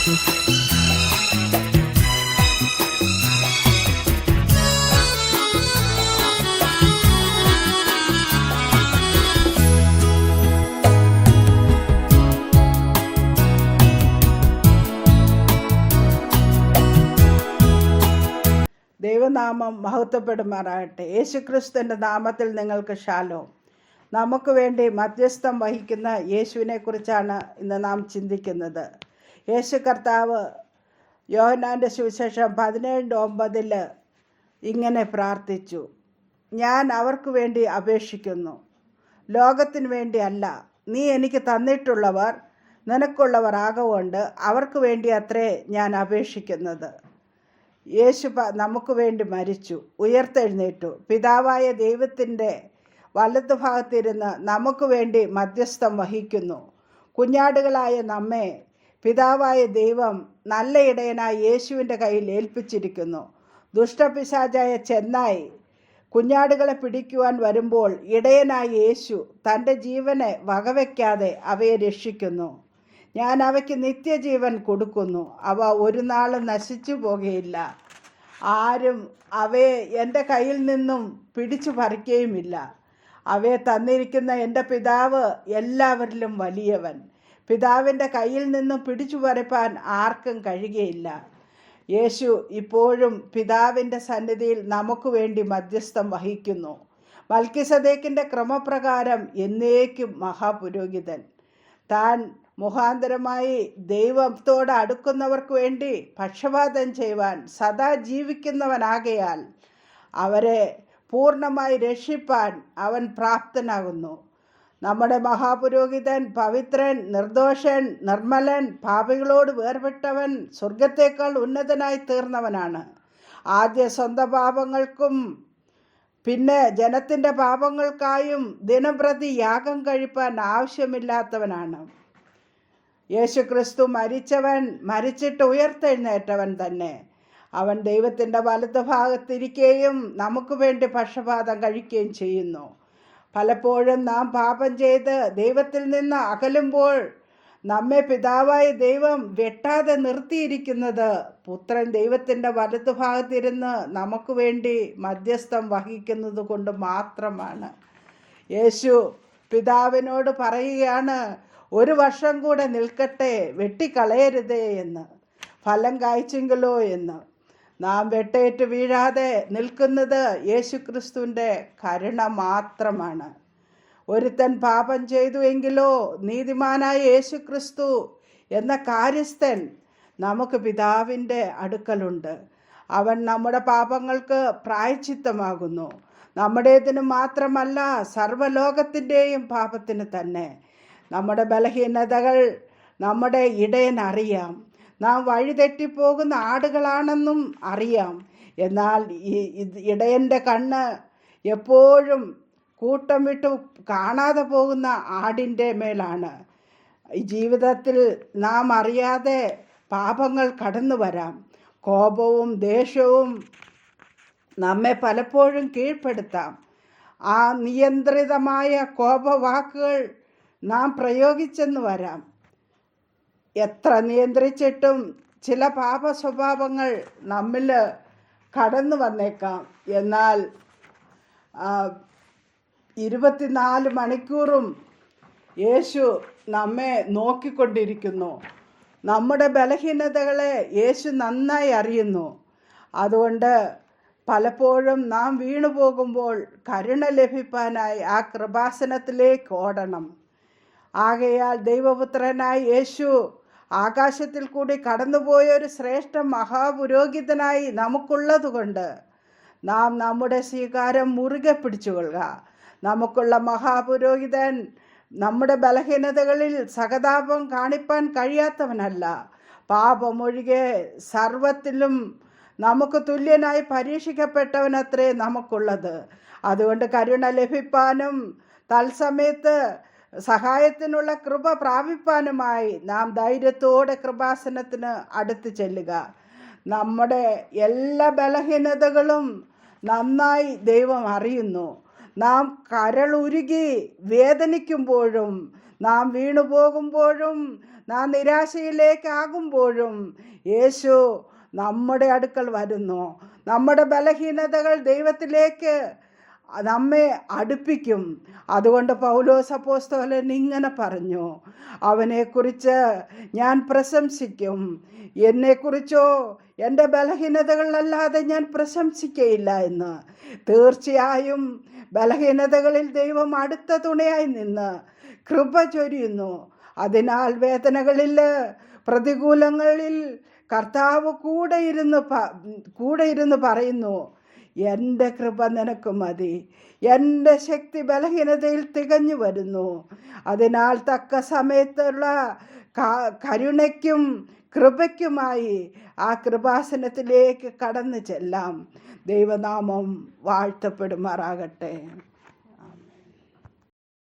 ദൈവനാമം മഹത്വപ്പെടുമാറാകട്ടെ. യേശുക്രിസ്തുവിൻ്റെ നാമത്തിൽ നിങ്ങൾക്ക് ശാലോം. നമുക്ക് വേണ്ടി മധ്യസ്ഥം വഹിക്കുന്ന യേശുവിനെ കുറിച്ചാണ് ഇന്ന് നാം ചിന്തിക്കുന്നത്. യേശു കർത്താവ് യോഹന്നാൻ്റെ സുവിശേഷം 17:9 ഇങ്ങനെ പ്രാർത്ഥിച്ചു: ഞാൻ അവർക്ക് വേണ്ടി അപേക്ഷിക്കുന്നു, ലോകത്തിന് വേണ്ടി അല്ല. നീ എനിക്ക് തന്നിട്ടുള്ളവർ നിനക്കുള്ളവർ ആകൊണ്ട് അവർക്ക് വേണ്ടി അത്രേ ഞാൻ അപേക്ഷിക്കുന്നത്. യേശു നമുക്ക് വേണ്ടി മരിച്ചു, ഉയർത്തെഴുന്നേറ്റു, പിതാവായ ദൈവത്തിൻ്റെ വലതുഭാഗത്തിരുന്ന് നമുക്ക് വേണ്ടി മധ്യസ്ഥം വഹിക്കുന്നു. കുഞ്ഞാടുകളായ നമ്മെ പിതാവായ ദൈവം നല്ല ഇടയനായ യേശുവിൻ്റെ കയ്യിൽ ഏൽപ്പിച്ചിരിക്കുന്നു. ദുഷ്ടപിശാചായ ചെന്നായി കുഞ്ഞാടുകളെ പിടിക്കുവാൻ വരുമ്പോൾ ഇടയനായ യേശു തൻ്റെ ജീവനെ വകവയ്ക്കാതെ അവയെ രക്ഷിക്കുന്നു. ഞാൻ അവയ്ക്ക് നിത്യജീവൻ കൊടുക്കുന്നു. അവ ഒരു നാളും നശിച്ചു പോകുകയില്ല. ആരും അവയെ എൻ്റെ കയ്യിൽ നിന്നും പിടിച്ചു പറിക്കുകയുമില്ല. അവയെ തന്നിരിക്കുന്ന എൻ്റെ പിതാവ് എല്ലാവരിലും വലിയവൻ. പിതാവിൻ്റെ കയ്യിൽ നിന്നും പിടിച്ചു പറിപ്പാൻ ആർക്കും കഴിയുകയില്ല. യേശു ഇപ്പോഴും പിതാവിൻ്റെ സന്നിധിയിൽ നമുക്ക് വേണ്ടി മധ്യസ്ഥം വഹിക്കുന്നു. മൽക്കിസദേക്കിൻ്റെ ക്രമപ്രകാരം എന്നേക്കും മഹാപുരോഹിതൻ. താൻ മുഖാന്തരമായി ദൈവത്തോട് അടുക്കുന്നവർക്ക് വേണ്ടി പക്ഷപാതം ചെയ്യുവാൻ സദാ ജീവിക്കുന്നവനാകയാൽ അവരെ പൂർണ്ണമായി രക്ഷിപ്പാൻ അവൻ പ്രാപ്തനാകുന്നു. നമ്മുടെ മഹാപുരോഹിതൻ പവിത്രൻ, നിർദോഷൻ, നിർമ്മലൻ, പാപികളോട് വേർപെട്ടവൻ, സ്വർഗത്തേക്കാൾ ഉന്നതനായി തീർന്നവനാണ്. ആദ്യ സ്വന്തം പാപങ്ങൾക്കും പിന്നെ ജനത്തിൻ്റെ പാപങ്ങൾക്കായും ദിനംപ്രതി യാഗം കഴിപ്പാൻ ആവശ്യമില്ലാത്തവനാണ്. യേശുക്രിസ്തു മരിച്ചിട്ട് ഉയർത്തെഴുന്നേറ്റവൻ തന്നെ. അവൻ ദൈവത്തിൻ്റെ വലതുഭാഗത്തിരിക്കുകയും നമുക്ക് വേണ്ടി പക്ഷപാതം കഴിക്കുകയും ചെയ്യുന്നു. പലപ്പോഴും നാം പാപം ചെയ്ത് ദൈവത്തിൽ നിന്ന് അകലുമ്പോൾ നമ്മെ പിതാവായ ദൈവം വെട്ടാതെ നിർത്തിയിരിക്കുന്നത് പുത്രൻ ദൈവത്തിൻ്റെ വലതുഭാഗത്തിരുന്ന് നമുക്ക് വേണ്ടി മധ്യസ്ഥം വഹിക്കുന്നത് കൊണ്ട് മാത്രമാണ്. യേശു പിതാവിനോട് പറയുകയാണ്, 1 വർഷം കൂടെ നിൽക്കട്ടെ, വെട്ടിക്കളയരുതേ എന്ന്, ഫലം കായ്ച്ചെങ്കിലോ എന്ന്. നാം വെട്ടേറ്റ് വീഴാതെ നിൽക്കുന്നത് യേശുക്രിസ്തുവിൻ്റെ കരുണ മാത്രമാണ്. ഒരുത്തൻ പാപം ചെയ്തു എങ്കിലോ നീതിമാനായ യേശുക്രിസ്തു എന്ന കാര്യസ്ഥൻ നമുക്ക് പിതാവിൻ്റെ അടുക്കലുണ്ട്. അവൻ നമ്മുടെ പാപങ്ങൾക്ക് പ്രായശ്ചിത്തമാകുന്നു. നമ്മുടേതിന് മാത്രമല്ല, സർവ്വലോകത്തിൻ്റെയും പാപത്തിന് തന്നെ. നമ്മുടെ ബലഹീനതകൾ നമ്മുടെ ഇടയൻ അറിയാം. നാം വഴിതെറ്റിപ്പോകുന്ന ആടുകളാണെന്നും അറിയാം. എന്നാൽ ഈ ഇടയൻ്റെ കണ്ണ് എപ്പോഴും കൂട്ടം വിട്ടു കാണാതെ പോകുന്ന ആടിൻ്റെ മേലാണ്. ജീവിതത്തിൽ നാം അറിയാതെ പാപങ്ങൾ കടന്നു വരാം. കോപവും ദേഷ്യവും നമ്മെ പലപ്പോഴും കീഴ്പ്പെടുത്താം. ആ നിയന്ത്രിതമായ കോപവാക്കുകൾ നാം പ്രയോഗിച്ചെന്ന് വരാം. എത്ര നിയന്ത്രിച്ചിട്ടും ചില പാപ സ്വഭാവങ്ങൾ നമ്മിൽ കടന്നു വന്നേക്കാം. എന്നാൽ 24 മണിക്കൂറും യേശു നമ്മെ നോക്കിക്കൊണ്ടിരിക്കുന്നു. നമ്മുടെ ബലഹീനതകളെ യേശു നന്നായി അറിയുന്നു. അതുകൊണ്ട് പലപ്പോഴും നാം വീണു പോകുമ്പോൾ കരുണ ലഭിക്കാനായി ആ കൃപാസനത്തിലേക്ക് ഓടണം. ആകയാൽ ദൈവപുത്രനായ യേശു ആകാശത്തിൽ കൂടി കടന്നുപോയൊരു ശ്രേഷ്ഠ മഹാപുരോഹിതനായി നമുക്കുള്ളതുകൊണ്ട് നാം നമ്മുടെ സ്വീകാരം മുറുകെ പിടിച്ചുകൊള്ളുക. നമുക്കുള്ള മഹാപുരോഹിതൻ നമ്മുടെ ബലഹീനതകളിൽ സഹതാപം കാണിപ്പാൻ കഴിയാത്തവനല്ല. പാപമൊഴികെ സർവത്തിലും നമുക്ക് തുല്യനായി പരീക്ഷിക്കപ്പെട്ടവനത്രേ നമുക്കുള്ളത്. അതുകൊണ്ട് കരുണ ലഭിപ്പാനും തത്സമയത്ത് സഹായത്തിനുള്ള കൃപ പ്രാപിപ്പാനുമായി നാം ധൈര്യത്തോടെ കൃപാസനത്തിന് അടുത്ത് ചെല്ലുക. നമ്മുടെ എല്ലാ ബലഹീനതകളും നന്നായി ദൈവം അറിയുന്നു. നാം കരളുരുകി വേദനിക്കുമ്പോഴും, നാം വീണുപോകുമ്പോഴും, നാം നിരാശയിലേക്കാകുമ്പോഴും യേശു നമ്മുടെ അടുക്കൽ വരുന്നു. നമ്മുടെ ബലഹീനതകൾ ദൈവത്തിലേക്ക് നമ്മെ അടുപ്പിക്കും. അതുകൊണ്ട് പൗലോസ് അപ്പോസ്തലൻ ഇങ്ങനെ പറഞ്ഞു, അവനെക്കുറിച്ച് ഞാൻ പ്രശംസിക്കും. എന്നെക്കുറിച്ചോ എൻ്റെ ബലഹീനതകളിലല്ലാതെ ഞാൻ പ്രശംസിക്കയില്ല എന്ന്. തീർച്ചയായും ബലഹീനതകളിൽ ദൈവം അടുത്ത തുണയായി നിന്ന് കൃപ ചൊരിയുന്നു. അതിനാൽ വേദനകളിൽ, പ്രതികൂലങ്ങളിൽ കർത്താവ് കൂടെ ഇരുന്ന് പറയുന്നു, എൻ്റെ കൃപ നിനക്ക് മതി, എൻ്റെ ശക്തി ബലഹീനതയിൽ തികഞ്ഞു വരുന്നു. അതിനാൽ തക്ക സമയത്തുള്ള കരുണയ്ക്കും കൃപയ്ക്കുമായി ആ കൃപാസനത്തിലേക്ക് കടന്നു ചെല്ലാം. ദൈവനാമം വാഴ്ത്തപ്പെടുമാറാകട്ടെ.